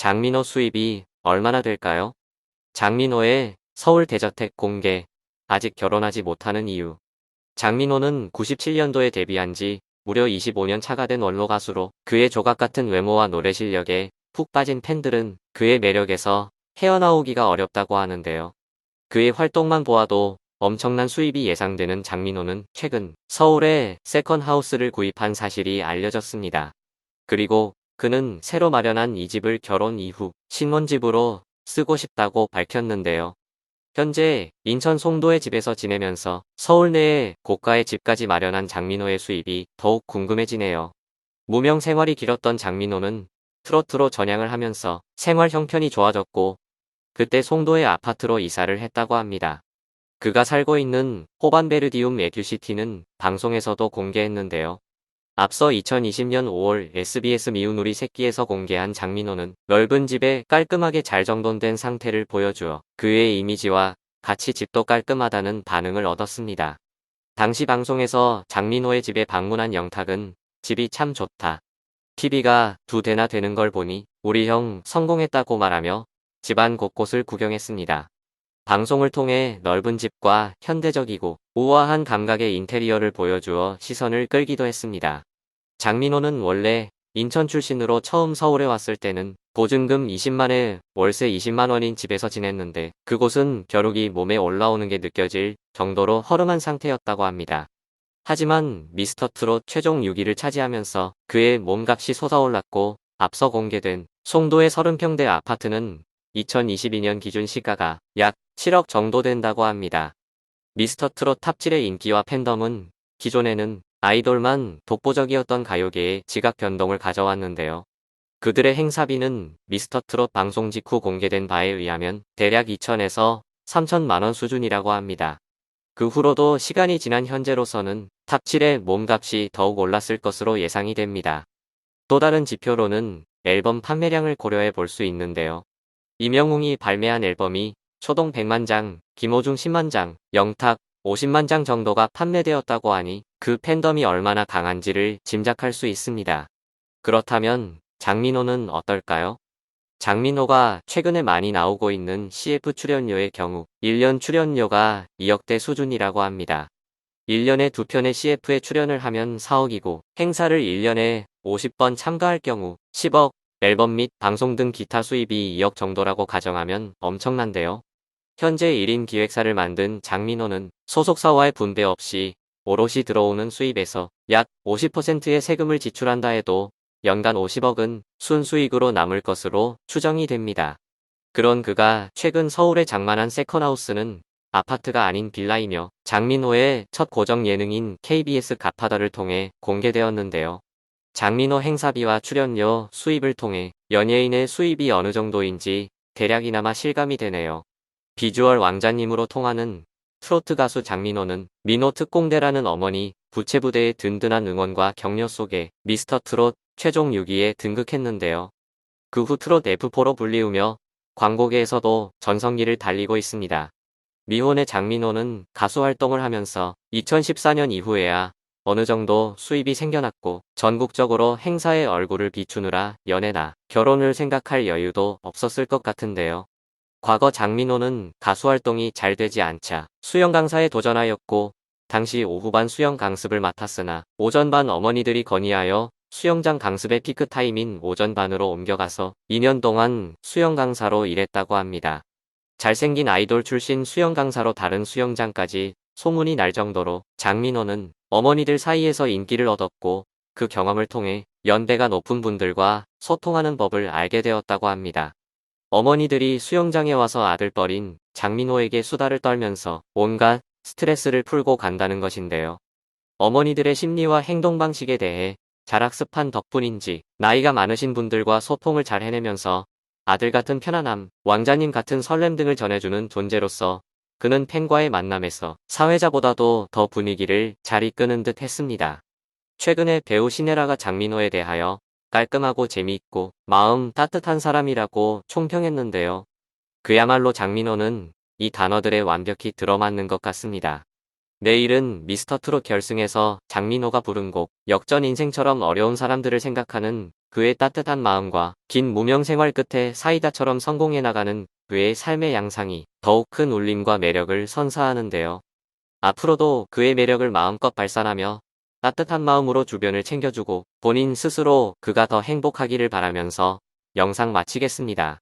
장민호 수입이 얼마나 될까요? 장민호의 서울 대저택 공개, 아직 결혼하지 못하는 이유. 장민호는 97년도에 데뷔한 지 무려 25년 차가 된 원로 가수로 그의 조각 같은 외모와 노래 실력에 푹 빠진 팬들은 그의 매력에서 헤어나오기가 어렵다고 하는데요. 그의 활동만 보아도 엄청난 수입이 예상되는 장민호는 최근 서울에 세컨하우스를 구입한 사실이 알려졌습니다. 그리고 그는 새로 마련한 이 집을 결혼 이후 신혼집으로 쓰고 싶다고 밝혔는데요. 현재 인천 송도의 집에서 지내면서 서울 내에 고가의 집까지 마련한 장민호의 수입이 더욱 궁금해지네요. 무명 생활이 길었던 장민호는 트로트로 전향을 하면서 생활 형편이 좋아졌고 그때 송도의 아파트로 이사를 했다고 합니다. 그가 살고 있는 호반베르디움 에듀시티는 방송에서도 공개했는데요. 앞서 2020년 5월 SBS 미운우리 새끼에서 공개한 장민호는 넓은 집에 깔끔하게 잘 정돈된 상태를 보여주어 그의 이미지와 같이 집도 깔끔하다는 반응을 얻었습니다. 당시 방송에서 장민호의 집에 방문한 영탁은 집이 참 좋다. TV가 2대나 되는 걸 보니 우리 형 성공했다고 말하며 집안 곳곳을 구경했습니다. 방송을 통해 넓은 집과 현대적이고 우아한 감각의 인테리어를 보여주어 시선을 끌기도 했습니다. 장민호는 원래 인천 출신으로 처음 서울에 왔을 때는 보증금 20만에 월세 20만 원인 집에서 지냈는데 그곳은 벼룩이 몸에 올라오는 게 느껴질 정도로 허름한 상태였다고 합니다. 하지만 미스터트롯 최종 6위를 차지하면서 그의 몸값이 솟아올랐고 앞서 공개된 송도의 30평대 아파트는 2022년 기준 시가가 약 7억 정도 된다고 합니다. 미스터트롯 탑질의 인기와 팬덤은 기존에는 아이돌만 독보적이었던 가요계에 지각 변동을 가져왔는데요. 그들의 행사비는 미스터트롯 방송 직후 공개된 바에 의하면 대략 2천에서 3천만 원 수준이라고 합니다. 그 후로도 시간이 지난 현재로서는 탑7의 몸값이 더욱 올랐을 것으로 예상이 됩니다. 또 다른 지표로는 앨범 판매량을 고려해 볼 수 있는데요. 임영웅이 발매한 앨범이 초동 100만 장, 김호중 10만 장, 영탁 50만 장 정도가 판매되었다고 하니 그 팬덤이 얼마나 강한지를 짐작할 수 있습니다. 그렇다면 장민호는 어떨까요? 장민호가 최근에 많이 나오고 있는 CF 출연료의 경우 1년 출연료가 2억대 수준이라고 합니다. 1년에 2편의 CF에 출연을 하면 4억이고 행사를 1년에 50번 참가할 경우 10억, 앨범 및 방송 등 기타 수입이 2억 정도라고 가정하면 엄청난데요. 현재 1인 기획사를 만든 장민호는 소속사와의 분배 없이 오롯이 들어오는 수입에서 약 50%의 세금을 지출한다 해도 연간 50억은 순수익으로 남을 것으로 추정이 됩니다. 그런 그가 최근 서울에 장만한 세컨하우스는 아파트가 아닌 빌라이며 장민호의 첫 고정 예능인 KBS 갓파더를 통해 공개되었는데요. 장민호 행사비와 출연료, 수입을 통해 연예인의 수입이 어느 정도인지 대략이나마 실감이 되네요. 비주얼 왕자님으로 통하는 트로트 가수 장민호는 민호 특공대라는 어머니 부채부대의 든든한 응원과 격려 속에 미스터트롯 최종 6위에 등극했는데요. 그 후 트롯 F4로 불리우며 광고계에서도 전성기를 달리고 있습니다. 미혼의 장민호는 가수 활동을 하면서 2014년 이후에야 어느 정도 수입이 생겨났고 전국적으로 행사에 얼굴을 비추느라 연애나 결혼을 생각할 여유도 없었을 것 같은데요. 과거 장민호는 가수 활동이 잘 되지 않자 수영 강사에 도전하였고 당시 오후반 수영 강습을 맡았으나 오전반 어머니들이 건의하여 수영장 강습의 피크 타임인 오전반으로 옮겨가서 2년 동안 수영 강사로 일했다고 합니다. 잘생긴 아이돌 출신 수영 강사로 다른 수영장까지 소문이 날 정도로 장민호는 어머니들 사이에서 인기를 얻었고 그 경험을 통해 연배가 높은 분들과 소통하는 법을 알게 되었다고 합니다. 어머니들이 수영장에 와서 아들뻘인 장민호에게 수다를 떨면서 온갖 스트레스를 풀고 간다는 것인데요. 어머니들의 심리와 행동 방식에 대해 잘 학습한 덕분인지 나이가 많으신 분들과 소통을 잘 해내면서 아들 같은 편안함, 왕자님 같은 설렘 등을 전해주는 존재로서 그는 팬과의 만남에서 사회자보다도 더 분위기를 잘 이끄는 듯 했습니다. 최근에 배우 신혜라가 장민호에 대하여 깔끔하고 재미있고 마음 따뜻한 사람이라고 총평했는데요. 그야말로 장민호는 이 단어들에 완벽히 들어맞는 것 같습니다. 내일은 미스터트롯 결승에서 장민호가 부른 곡 역전 인생처럼 어려운 사람들을 생각하는 그의 따뜻한 마음과 긴 무명 생활 끝에 사이다처럼 성공해 나가는 그의 삶의 양상이 더욱 큰 울림과 매력을 선사하는데요. 앞으로도 그의 매력을 마음껏 발산하며 따뜻한 마음으로 주변을 챙겨주고 본인 스스로 그가 더 행복하기를 바라면서 영상 마치겠습니다.